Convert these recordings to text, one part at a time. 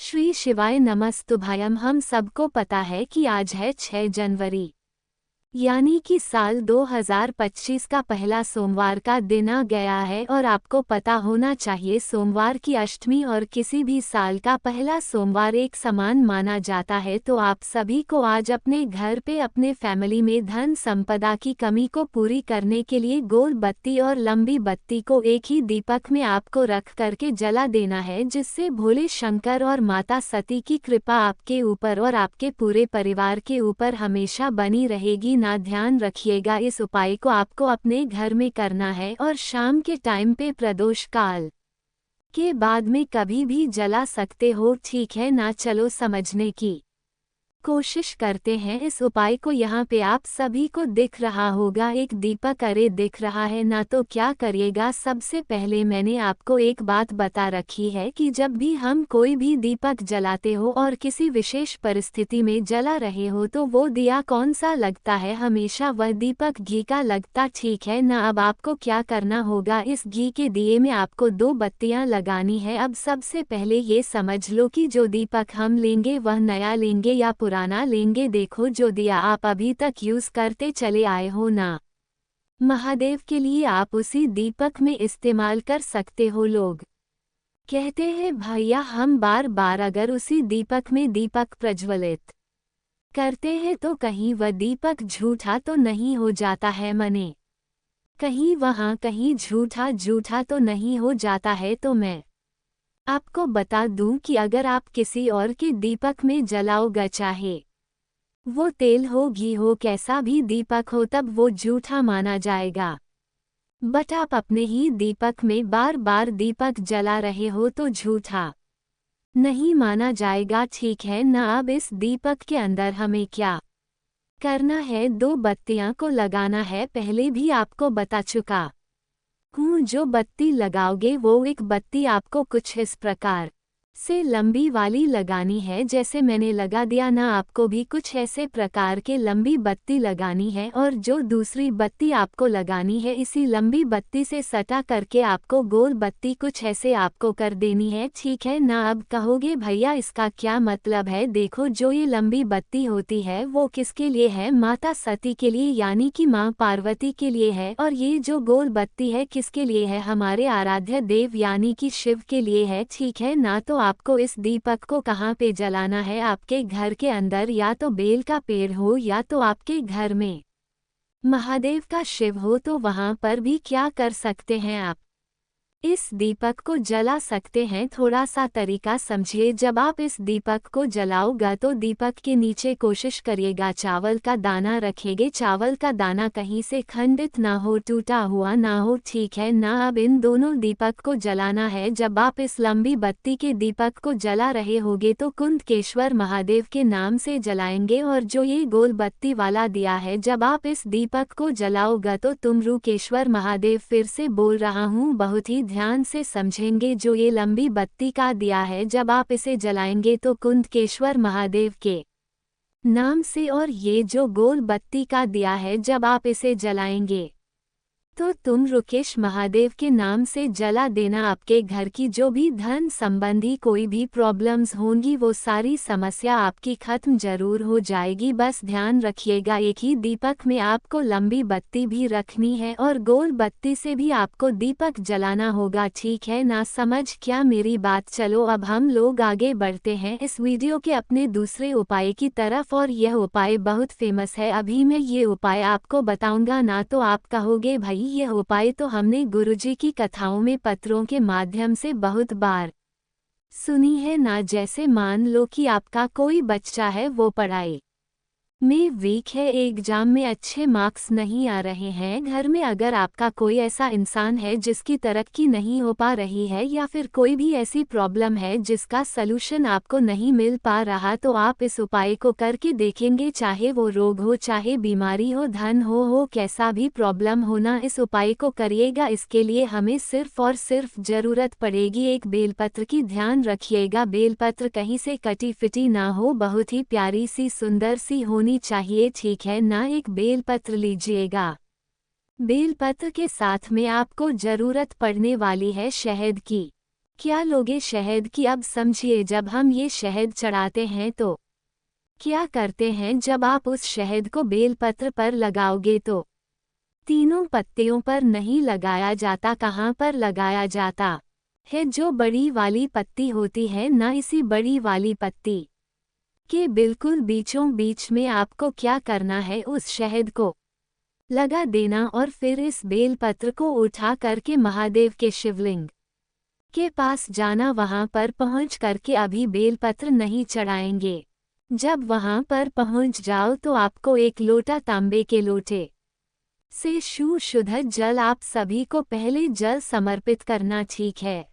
श्री शिवाय नमस्तुभ्यं। हम सबको पता है कि आज है 6 जनवरी, यानी कि साल 2025 का पहला सोमवार का दिन आ गया है। और आपको पता होना चाहिए सोमवार की अष्टमी और किसी भी साल का पहला सोमवार एक समान माना जाता है। तो आप सभी को आज अपने घर पे अपने फैमिली में धन संपदा की कमी को पूरी करने के लिए गोल बत्ती और लंबी बत्ती को एक ही दीपक में आपको रख करके जला देना है, जिससे भोले शंकर और माता सती की कृपा आपके ऊपर और आपके पूरे परिवार के ऊपर हमेशा बनी रहेगी ना। ध्यान रखिएगा, इस उपाय को आपको अपने घर में करना है और शाम के टाइम पे प्रदोष काल के बाद में कभी भी जला सकते हो, ठीक है ना। चलो समझने की कोशिश करते हैं इस उपाय को। यहाँ पे आप सभी को दिख रहा होगा एक दीपक, अरे दिख रहा है ना। तो क्या करिएगा, सबसे पहले मैंने आपको एक बात बता रखी है कि जब भी हम कोई भी दीपक जलाते हो और किसी विशेष परिस्थिति में जला रहे हो तो वो दिया कौन सा लगता है, हमेशा वह दीपक घी का लगता, ठीक है ना। अब आपको क्या करना होगा, इस घी के दिए में आपको 2 बत्तियां लगानी है। अब सबसे पहले ये समझ लो कि जो दीपक हम लेंगे वह नया लेंगे या पुराना लेंगे। देखो जो दिया आप अभी तक यूज करते चले आए हो ना, महादेव के लिए आप उसी दीपक में इस्तेमाल कर सकते हो। लोग कहते हैं भैया हम बार बार अगर उसी दीपक में दीपक प्रज्वलित करते हैं तो कहीं वह दीपक झूठा तो नहीं हो जाता है मने, कहीं वहाँ कहीं झूठा तो नहीं हो जाता है। तो मैं आपको बता दूं कि अगर आप किसी और के दीपक में जलाओगे, चाहे वो तेल हो घी हो कैसा भी दीपक हो, तब वो झूठा माना जाएगा। बट आप अपने ही दीपक में बार बार दीपक जला रहे हो तो झूठा नहीं माना जाएगा, ठीक है ना। अब इस दीपक के अंदर हमें क्या करना है, 2 बत्तियां को लगाना है। पहले भी आपको बता चुका हूँ, जो बत्ती लगाओगे वो एक बत्ती आपको कुछ इस प्रकार से लंबी वाली लगानी है, जैसे मैंने लगा दिया ना। आपको भी कुछ ऐसे प्रकार के लंबी बत्ती लगानी है और जो दूसरी बत्ती आपको लगानी है इसी लंबी बत्ती से सटा करके आपको गोल बत्ती कुछ ऐसे आपको कर देनी है, ठीक है ना। अब कहोगे भैया इसका क्या मतलब है, देखो जो ये लंबी बत्ती होती है वो किसके लिए है, माता सती के लिए यानी कि माँ पार्वती के लिए है। और ये जो गोल बत्ती है किसके लिए है, हमारे आराध्य देव यानी कि शिव के लिए है, ठीक है ना। तो आपको इस दीपक को कहाँ पे जलाना है, आपके घर के अंदर, या तो बेल का पेड़ हो या तो आपके घर में महादेव का शिव हो तो वहाँ पर भी क्या कर सकते हैं, आप इस दीपक को जला सकते हैं। थोड़ा सा तरीका समझिए, जब आप इस दीपक को जलाओगे तो दीपक के नीचे कोशिश करिएगा चावल का दाना रखेंगे, चावल का दाना कहीं से खंडित ना हो, टूटा हुआ ना हो, ठीक है ना। अब इन दोनों दीपक को जलाना है। जब आप इस लंबी बत्ती के दीपक को जला रहे होगे तो कुंदकेश्वर महादेव के नाम से जलाएंगे। और जो ये गोल बत्ती वाला दिया है, जब आप इस दीपक को जलाओगे तो तुम रूकेश्वर महादेव, फिर से बोल रहा हूँ, बहुत ही ध्यान से समझेंगे। जो ये लंबी बत्ती का दिया है जब आप इसे जलाएंगे तो कुंदकेश्वर महादेव के नाम से, और ये जो गोल बत्ती का दिया है जब आप इसे जलाएंगे तो तुम रुकेश महादेव के नाम से जला देना। आपके घर की जो भी धन संबंधी कोई भी प्रॉब्लम्स होंगी वो सारी समस्या आपकी खत्म जरूर हो जाएगी। बस ध्यान रखिएगा, एक ही दीपक में आपको लंबी बत्ती भी रखनी है और गोल बत्ती से भी आपको दीपक जलाना होगा, ठीक है ना। समझ क्या मेरी बात। चलो अब हम लोग आगे बढ़ते हैं इस वीडियो के अपने दूसरे उपाय की तरफ, और यह उपाय बहुत फेमस है। अभी मैं ये उपाय आपको बताऊंगा ना तो आप कहोगे भाई यह उपाय तो हमने गुरुजी की कथाओं में पत्रों के माध्यम से बहुत बार सुनी है ना। जैसे मान लो कि आपका कोई बच्चा है, वो पढ़ाई में वीक है, एग्जाम में अच्छे मार्क्स नहीं आ रहे हैं। घर में अगर आपका कोई ऐसा इंसान है जिसकी तरक्की नहीं हो पा रही है, या फिर कोई भी ऐसी प्रॉब्लम है जिसका सलूशन आपको नहीं मिल पा रहा, तो आप इस उपाय को करके देखेंगे। चाहे वो रोग हो, चाहे बीमारी हो, धन हो कैसा भी प्रॉब्लम होना, इस उपाय को करिएगा। इसके लिए हमें सिर्फ और सिर्फ जरूरत पड़ेगी एक बेलपत्र की। ध्यान रखिएगा बेलपत्र कहीं से कटी फिटी ना हो, बहुत ही प्यारी सी सुंदर सी होनी चाहिए, ठीक है ना। एक बेलपत्र लीजिएगा। बेलपत्र के साथ में आपको जरूरत पड़ने वाली है शहद की। क्या लोगे शहद की? अब समझिए, जब हम ये शहद चढ़ाते हैं तो क्या करते हैं? जब आप उस शहद को बेलपत्र पर लगाओगे तो तीनों पत्तियों पर नहीं लगाया जाता। कहाँ पर लगाया जाता है? जो बड़ी वाली पत्ती होती है ना, इसी बड़ी वाली पत्ती के बिल्कुल बीचों बीच में आपको क्या करना है? उस शहद को लगा देना और फिर इस बेलपत्र को उठा करके महादेव के शिवलिंग के पास जाना। वहां पर पहुंच करके अभी बेलपत्र नहीं चढ़ाएंगे। जब वहां पर पहुंच जाओ तो आपको एक लोटा तांबे के लोटे से शुद्ध जल आप सभी को पहले जल समर्पित करना, ठीक है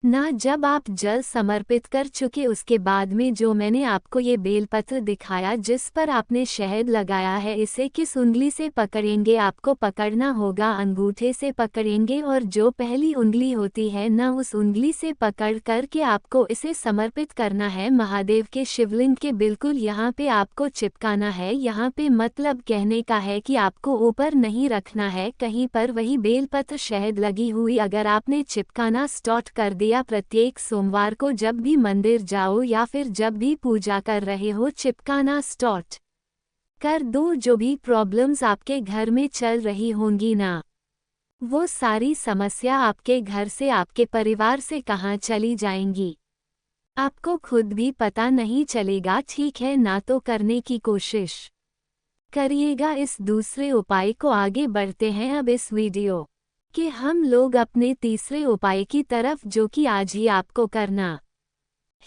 ना? जब आप जल समर्पित कर चुके उसके बाद में जो मैंने आपको ये बेलपत्र दिखाया जिस पर आपने शहद लगाया है, इसे किस उंगली से पकड़ेंगे? आपको पकड़ना होगा अंगूठे से पकड़ेंगे और जो पहली उंगली होती है ना, उस उंगली से पकड़ कर के आपको इसे समर्पित करना है महादेव के शिवलिंग के बिल्कुल यहाँ पे आपको चिपकाना है। यहाँ पे मतलब कहने का है कि आपको ऊपर नहीं रखना है कहीं पर, वही बेलपत्र शहद लगी हुई अगर आपने चिपकाना स्टार्ट कर दिया प्रत्येक सोमवार को जब भी मंदिर जाओ या फिर जब भी पूजा कर रहे हो, चिपकाना स्टार्ट कर दो। जो भी प्रॉब्लम्स आपके घर में चल रही होंगी ना, वो सारी समस्या आपके घर से, आपके परिवार से कहाँ चली जाएंगी आपको खुद भी पता नहीं चलेगा, ठीक है ना? तो करने की कोशिश करिएगा। इस दूसरे उपाय को आगे बढ़ते हैं अब इस वीडियो कि हम लोग अपने तीसरे उपाय की तरफ, जो कि आज ही आपको करना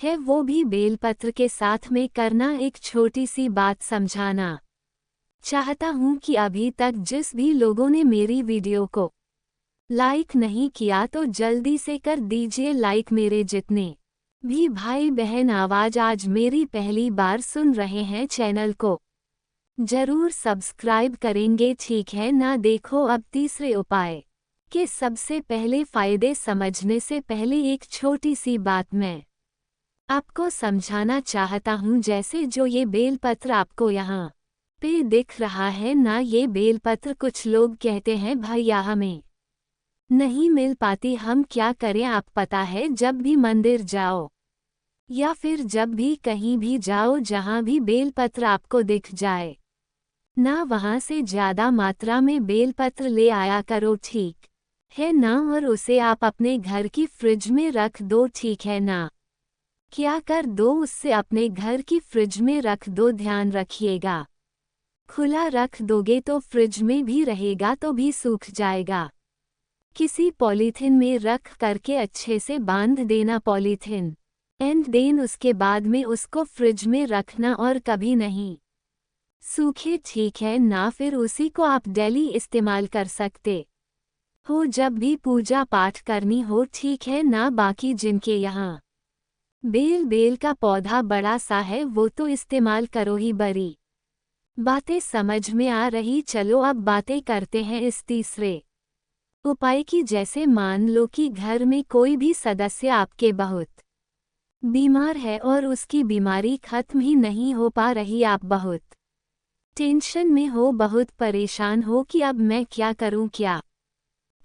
है, वो भी बेलपत्र के साथ में करना। एक छोटी सी बात समझाना चाहता हूँ कि अभी तक जिस भी लोगों ने मेरी वीडियो को लाइक नहीं किया तो जल्दी से कर दीजिए लाइक। मेरे जितने भी भाई बहन आवाज आज मेरी पहली बार सुन रहे हैं, चैनल को जरूर सब्सक्राइब करेंगे, ठीक है ना? देखो अब तीसरे उपाय के सबसे पहले फायदे समझने से पहले एक छोटी सी बात मैं आपको समझाना चाहता हूँ। जैसे जो ये बेलपत्र आपको यहाँ पे दिख रहा है ना, ये बेलपत्र कुछ लोग कहते हैं भैया हमें नहीं मिल पाती, हम क्या करें? आप पता है, जब भी मंदिर जाओ या फिर जब भी कहीं भी जाओ, जहाँ भी बेलपत्र आपको दिख जाए ना, वहाँ से ज़्यादा मात्रा में बेलपत्र ले आया करो, ठीक है ना? और उसे आप अपने घर की फ्रिज में रख दो, ठीक है ना? क्या कर दो? उससे अपने घर की फ्रिज में रख दो। ध्यान रखिएगा, खुला रख दोगे तो फ्रिज में भी रहेगा तो भी सूख जाएगा। किसी पॉलीथिन में रख करके अच्छे से बांध देना पॉलीथिन, एंड देन उसके बाद में उसको फ्रिज में रखना और कभी नहीं सूखे, ठीक है ना? फिर उसी को आप डेली इस्तेमाल कर सकते हो जब भी पूजा पाठ करनी हो, ठीक है ना? बाकी जिनके यहाँ बेल का पौधा बड़ा सा है वो तो इस्तेमाल करो ही। बड़ी बातें समझ में आ रही? चलो अब बातें करते हैं इस तीसरे उपाय की। जैसे मान लो कि घर में कोई भी सदस्य आपके बहुत बीमार है और उसकी बीमारी खत्म ही नहीं हो पा रही, आप बहुत टेंशन में हो, बहुत परेशान हो कि अब मैं क्या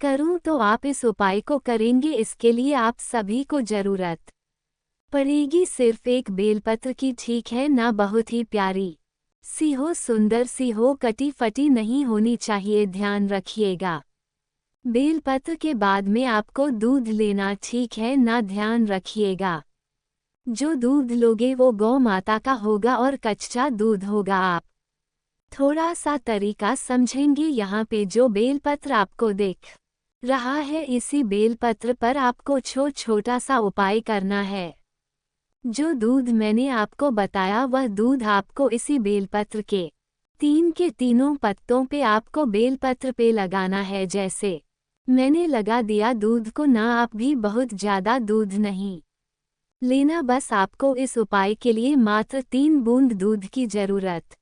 करूं, तो आप इस उपाय को करेंगे। इसके लिए आप सभी को जरूरत पड़ेगी सिर्फ एक बेलपत्र की, ठीक है ना? बहुत ही प्यारी सी हो, सुंदर सी हो, कटी फटी नहीं होनी चाहिए, ध्यान रखिएगा। बेलपत्र के बाद में आपको दूध लेना, ठीक है ना? ध्यान रखिएगा, जो दूध लोगे वो गौ माता का होगा और कच्चा दूध होगा। आप थोड़ा सा तरीका समझेंगे। यहाँ पे जो बेलपत्र आपको दिख रहा है, इसी बेलपत्र पर आपको छोटा सा उपाय करना है। जो दूध मैंने आपको बताया वह दूध आपको इसी बेलपत्र के तीनों पत्तों पे आपको बेलपत्र पे लगाना है। जैसे मैंने लगा दिया दूध को ना, आप भी बहुत ज़्यादा दूध नहीं लेना, बस आपको इस उपाय के लिए मात्र 3 बूंद दूध की ज़रूरत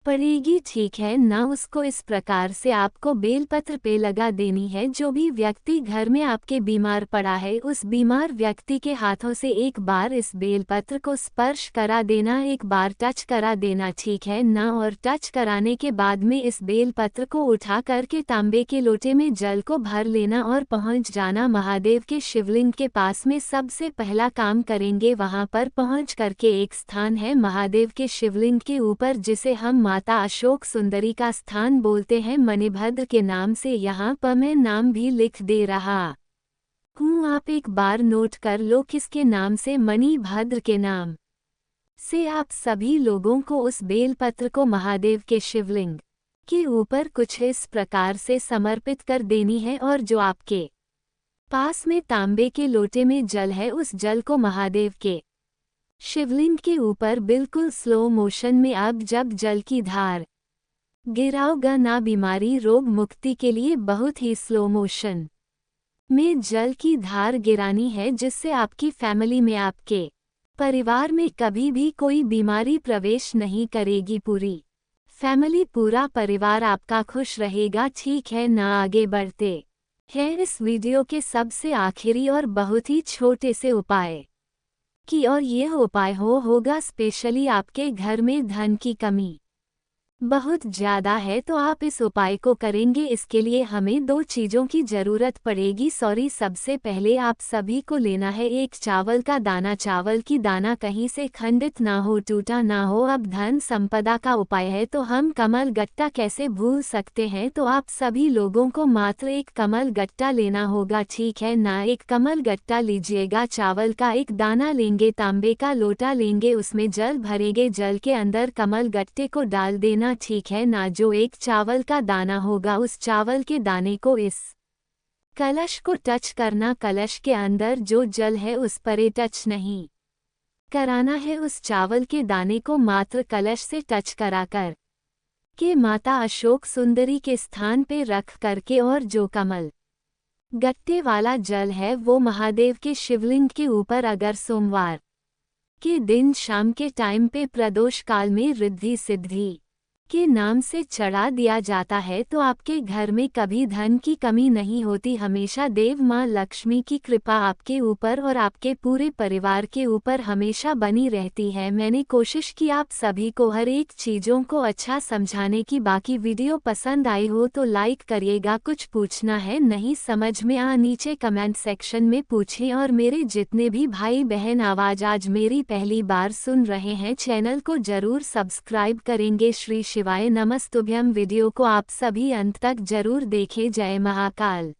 पड़ेगी, ठीक है ना। उसको इस प्रकार से आपको बेलपत्र पे लगा देनी है। जो भी व्यक्ति घर में आपके बीमार पड़ा है, उस बीमार व्यक्ति के हाथों से एक बार इस बेलपत्र को स्पर्श करा देना, एक बार टच करा देना, ठीक है ना। और टच कराने के बाद में इस बेलपत्र को उठा करके तांबे के लोटे में जल को भर लेना और पहुंच जाना महादेव के शिवलिंग के पास में। सबसे पहला काम करेंगे, वहां पर पहुंच करके एक स्थान है महादेव के शिवलिंग के ऊपर, जिसे हम माता अशोक सुंदरी का स्थान बोलते हैं, मणिभद्र के नाम से। यहाँ पर मैं नाम भी लिख दे रहा हूँ, आप एक बार नोट कर लो किसके नाम से, मणिभद्र के नाम से। आप सभी लोगों को उस बेलपत्र को महादेव के शिवलिंग के ऊपर कुछ इस प्रकार से समर्पित कर देनी है। और जो आपके पास में तांबे के लोटे में जल है, उस जल को महादेव के शिवलिंग के ऊपर बिल्कुल स्लो मोशन में, अब जब जल की धार गिराओगा ना, बीमारी रोग मुक्ति के लिए बहुत ही स्लो मोशन में जल की धार गिरानी है, जिससे आपकी फैमिली में, आपके परिवार में कभी भी कोई बीमारी प्रवेश नहीं करेगी। पूरी फैमिली, पूरा परिवार आपका खुश रहेगा, ठीक है ना। आगे बढ़ते हैं इस वीडियो के सबसे आखिरी और बहुत ही छोटे से उपाय की। और यह उपाय होगा स्पेशली आपके घर में धन की कमी बहुत ज़्यादा है, तो आप इस उपाय को करेंगे। इसके लिए हमें दो चीज़ों की ज़रूरत पड़ेगी। सबसे पहले आप सभी को लेना है एक चावल का दाना। चावल की दाना कहीं से खंडित ना हो, टूटा ना हो। अब धन संपदा का उपाय है, तो हम कमल गट्टा कैसे भूल सकते हैं। तो आप सभी लोगों को मात्र एक कमल गट्टा लेना होगा, ठीक है ना। एक कमल गट्टा लीजिएगा, चावल का एक दाना लेंगे, तांबे का लोटा लेंगे, उसमें जल भरेंगे, जल के अंदर कमल गट्टे को डाल देना, ठीक है ना। जो एक चावल का दाना होगा, उस चावल के दाने को इस कलश को टच करना। कलश के अंदर जो जल है उस पर टच नहीं कराना है। उस चावल के दाने को मात्र कलश से टच कराकर के माता अशोक सुंदरी के स्थान पे रख करके, और जो कमल गट्टे वाला जल है वो महादेव के शिवलिंग के ऊपर अगर सोमवार के दिन शाम के टाइम पे प्रदोष काल में रिद्धि सिद्धि के नाम से चढ़ा दिया जाता है, तो आपके घर में कभी धन की कमी नहीं होती। हमेशा देव माँ लक्ष्मी की कृपा आपके ऊपर और आपके पूरे परिवार के ऊपर हमेशा बनी रहती है। मैंने कोशिश की आप सभी को हर एक चीज़ों को अच्छा समझाने की। बाकी वीडियो पसंद आई हो तो लाइक करिएगा। कुछ पूछना है, नहीं समझ में नीचे कमेंट सेक्शन में पूछें। और मेरे जितने भी भाई बहन आवाज़ आज मेरी पहली बार सुन रहे हैं, चैनल को जरूर सब्सक्राइब करेंगे। श्री शिवाय नमस्तुभ्यम। वीडियो को आप सभी अंत तक जरूर देखें। जय महाकाल।